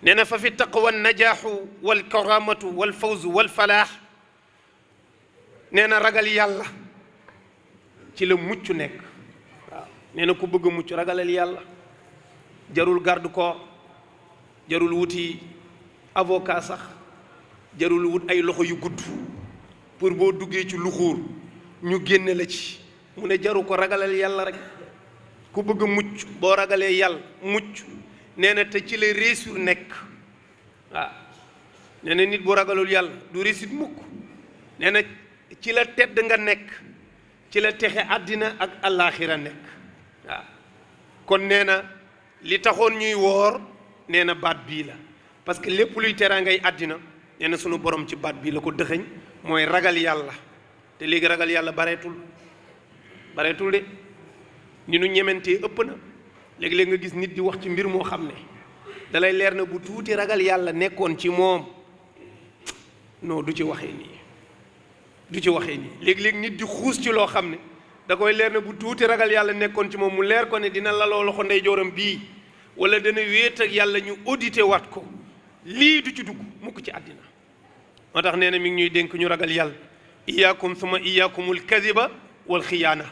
nee na fa fi taqwa najaaxu wal karamatu wal fawzu wal falaax nee na ragal yàlla ci la mucc nekk waaw nee na ku bëgg a mucc ragalal yàlla jarul garde corps jarul wuti avocat sax jarul wut ay loxo yu gudd pour boo duggee ci luxuur ñu génne la ci mu ne jaru ko ragalal yàlla rek ku bëgg a mucc boo ragalee yàlla mucc nee na te ci la réussir nekk waaw nee na nit bu ragalul yàlla du réussir mukk nee na ci la tedd nga nekk ci la texe àddina ak àllaaxira nekk waaw kon nee na li taxoon ñuy woor nee na baat bii la parce que lépp luy teraangay àddina nee na sunu borom ci baat bii la ko dëxëñ mooy ragal yàlla te léegi ragal yàlla bareetul de ni nu ñementee ëpp na léegi-léeg nga gis nit di wax ci mbir moo xam ne dalay leer na bu tuuti ragal yàlla nekkoon ci moom non du ci waxee nii léegi-léeg nit di xuus ci loo xam ne da koy leer na bu tuuti ragal yàlla nekkoon ci moom mu leer ko ne dina laloo loxo ndeyjooram bii wala dana wéet ak yàlla ñu audité waat ko lii du ci dugg mukk ci àddina moo tax nee na mi ngi ñuy dénk ñu ragal yàlla iyaakum suma iyaakumul kadiba wal xiyaana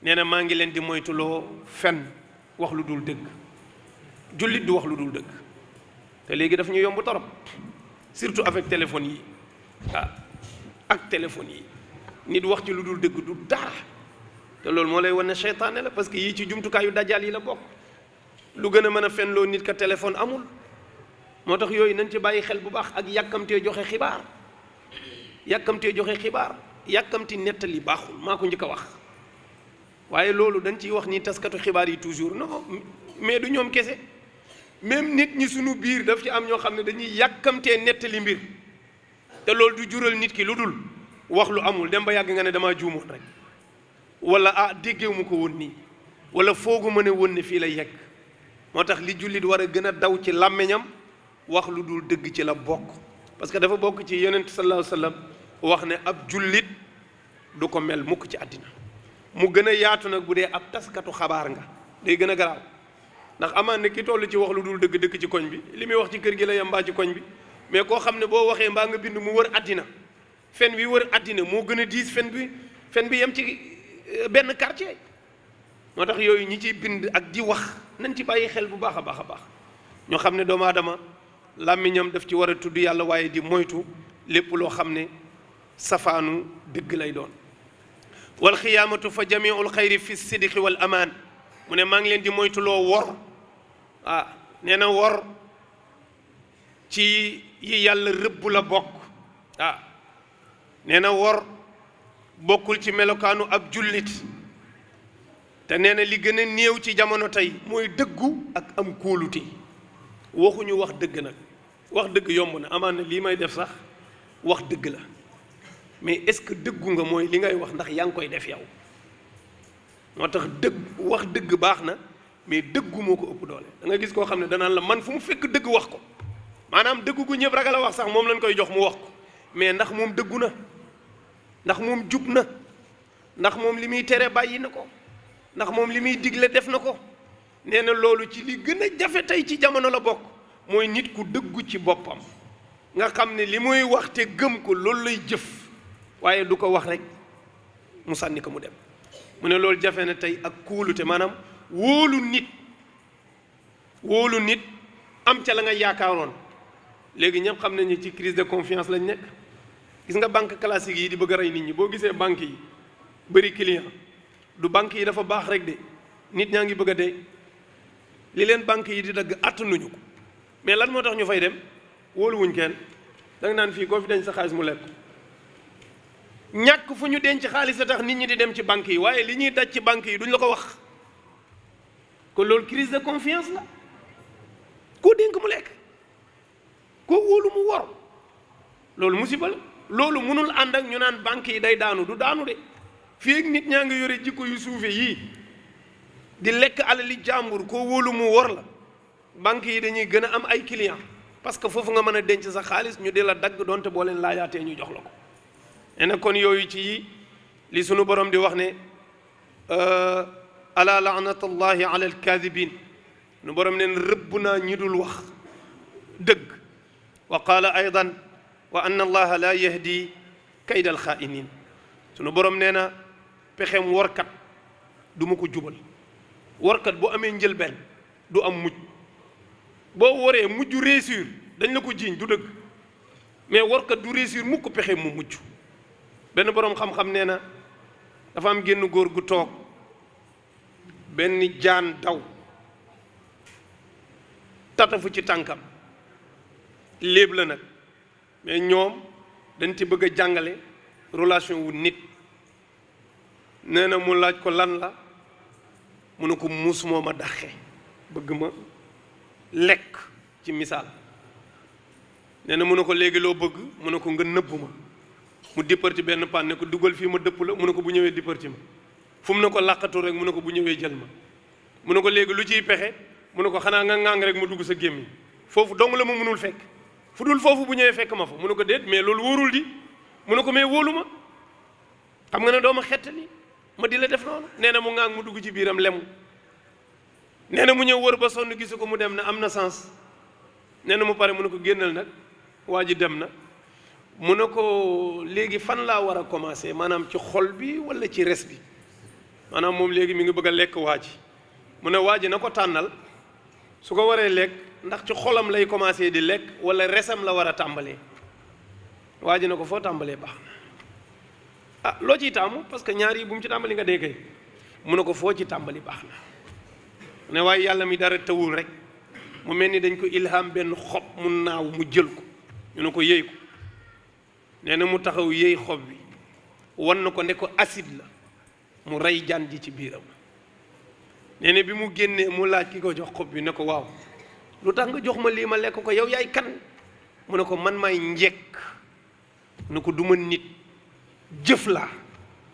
nee na maa ngi leen di moytuloo fen wax lu dul dëgg jullit du wax lu dul dëgg te léegi daf ñu yomb torop surtout avec téléphone yi waaw ak téléphone yi nit wax ci lu dul dëgg du dara te loolu moo lay wan ne seytaane la parce que yii ci jumtukaayu dajal yi la bokk lu gën a mën a fenloo nit ka téléphone amul moo tax yooyu nañ ci bàyyi xel bu baax ak yàkkamtee joxe xibaar yàkkamti nettali baaxul maa ko njëkk a wax waaye loolu dañ ciy wax ni taskatu xibaar yi toujours non mais du ñoom kese même nit ñi sunu biir daf ci am ñoo xam ne dañuy yàkkamtee nettali mbir te loolu du jural nit ki lu dul wax lu amul dem ba yàgg nga ne damaa juumoon rek wala déggewu mu ko woon nii wala foogu ma ne woon ne fii lay yegg moo tax li jullit war a gën a daw ci làmmiñam wax lu dul dëgg ci la bokk parce que dafa bokk ci yonent sallallahu alayhi wa sallam wax ne ab jullit du ko mel mukk ci àddina mu gën a yaatu nag bu dee ab taskatu xabaar nga day gën a garaaw ndax amaan ne ki toll ci wax lu dul dëgg dëkk ci koñ bi li muy wax ci kër gi la yem mbaa ci koñ bi mais koo xam ne boo waxee mbaa nga bind mu wër àddina fen wi wër àddina moo gën a diis fen bi yem ci benn quartier moo tax yooyu ñi ciy bind ak di wax nañ ci bàyyi xel bu baax a baax a baax ñoo xam ne doomu aadama làmmiñam daf ci war a tudd yàlla waaye di moytu lépp loo xam ne safaanu dëgg lay doon wal xiyaamatu fa jamiul xayri fi sidqi wal amaan mu ne maa ngi leen di moytuloo wor nee na wor ci yi yàlla rëbb la bokk nee na wor bokkul ci melokaanu ab jullit te nee na li gën a néew ci jamono tey mooy dëggu ak am kóolute waxuñu wax dëgg nag wax dëgg yomb na amaan na lii may def sax wax dëgg la mais est-ce que dëggu nga mooy li ngay wax ndax yaa ngi koy def yow moo tax wax dëgg baax na mais dëggu moo ko ëpp doole da nga gis koo xam ne danaan la man fu mu fekk dëgg wax ko maanaam dëgg gu ñëpp ragal a wax sax moom lañ koy jox mu wax ko mais ndax moom dëggu na ndax moom jub na ndax moom li muy tere bàyyi na ko ndax moom li muy digle def na ko nee na loolu ci li gën a jafe tey ci jamono la bokk mooy nit ku dëggu ci boppam nga xam ne li muy wax te gëm ko loolu lay jëf waaye du ko wax rek mu sànni ko mu dem mu ne loolu jafe na tey ak kóolute maanaam wóolu nit am ca la nga yaakaaroon léegi ñëpp xam nañu ci crise de confiance lañ nekk gis nga banque classique yi di bëgg a rey nit ñi boo gisee banque yi bëri client du banque yi dafa baax rek de nit ñaa ngi bëgg a dee li leen banque yi di dagg attanuñu ko mais lan moo tax ñu fay dem wóoluwuñ kenn da nga naan fii koo fi denc sa xaalis mu lekk ñàkk fu ñu denc xaalis a tax nit ñi di dem ci banque yi waaye li ñuy daj ci banque yi duñ la ko wax kon loolu crise de confiance la koo dénk mu lekk koo wóolu mu wor loolu musiba la loolu mënul ànd ak ñu naan banque yi day daanu du daanu de fii ak nit ñaa ngi yore jikko yu suufe yii di lekk alali jàmbur koo wóolu mu wor la banque yi dañuy gën a am ay client parce que foofu nga mën a denc sa xaalis ñu di la dagg doonte boo leen laajaatee ñu jox la ko ene kon yooyu ci yi li sunu borom di wax ne ala laanatullahi ala alkaadibin nu borom neen rëbb naa ñi dul wax dëgg wa qaala aydan wa anna allaha la yahdi kayda alxaa'iniin sunu borom nee na pexem warkat du ma ko jubal warkat bu amee njëlbeen du am mujj boo waree mujj réussir dañ la ko jiiñ du dëgg mais warkat du réussir mukk pexem mu mujj benn boroom xam-xam nee na dafa am génn góor gu toog benn jaan daw tatafu ci tànkam léeb la nag mais ñoom dañ ci bëgg a jàngale relation wu nit nee na mu laaj ko lan la mu ne ko muus moo ma daxe bëgg ma lekk ci misaal nee na mu ne ko léegi loo bëgg mu ne ko nga nëbb ma mu dipparti benn pan ne ko dugal fii ma dëpp la mu ne ko bu ñëwee dipparti ma fu mu ne ko làqatu rek mu ne ko bu ñëwee jël ma mu ne ko léegi lu ciy pexe mu ne ko xanaa nga ŋàng rek ma dugg sa gémmiñ foofu dong la ma mënul fekk fu dul foofu bu ñëwee fekk ma fa mu ne ko déet mais loolu wóorul di mu ne ko mais wóolu ma xam nga ne doo ma xettali ma di la def noonu nee na mu ŋàng mu dugg ci biiram lemu nee na mu ñëw wër ba sonn gisu ko mu dem na am na sens nee na mu pare mu ne ko génnal nag waa ji dem na mu ne ko léegi fan laa war a commencer maanaam ci xol bi walla ci res bi maanaam moom léegi mi ngi bëgg a lekk waa ji mu ne waa ji na ko tànnal su ko waree lekk ndax ci xolam lay commencer di lekk walla resam la war a tàmbalee waa ji na ko foo tàmbalee baax na ah loo ciy taamu parce que ñaar yi bu mu ci tàmbali nga dee kay mu ne ko foo ci tàmbali baax na ne waaye yàlla mi dara tawul rek mu mel ni dañ ko ilham benn xob mu naaw mu jël ko ñu ne ko yëy ko nee na mu taxaw yëy xob bi wan na ko ne ko acide la mu rey jaan ji ci biiram nee na bi mu génnee mu laaj ki ko jox xob bi ne ko waaw lu tax nga jox ma lii ma lekk ko yow yaay kan mu ne ko man maay njekk mu ne ko du ma nit jëf laa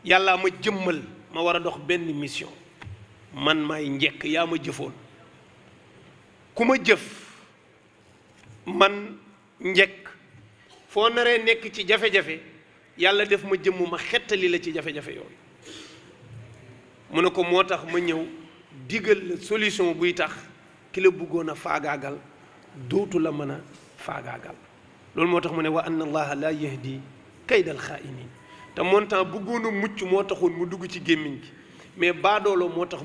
yàllaa ma jëmmal ma war a dox benn mission man maay njekk yaa ma jëfoon ku ma jëf man njekk foo naree nekk ci jafe-jafe yàlla def ma jëmm ma xettali la ci jafe-jafe yooyu mu ne ko moo tax ma ñëw digal la solution buy tax ki la bëggoon a faagaagal dootu la mën a faagaagal loolu moo tax mu ne wa anna allaha la yahdi kaydal xaa'iniin te montant bëggoon a mucc moo taxoon mu dugg ci gémmiñ gi mais baadoolo moo tax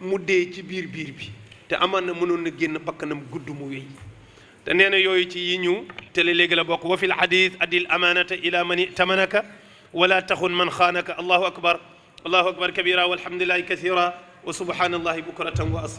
mu dee ci biir bi te amaan na mënoon na génn bakkanam gudd mu wéy te nee na yooyu ci yi ñu tele léegi la bokk wa fi l hadith addil amanata ila man itamanaka wala taxun man xaanaka allahu akbar kabira walhamdulillahi kathira wa subhanallahi bukratan wa asila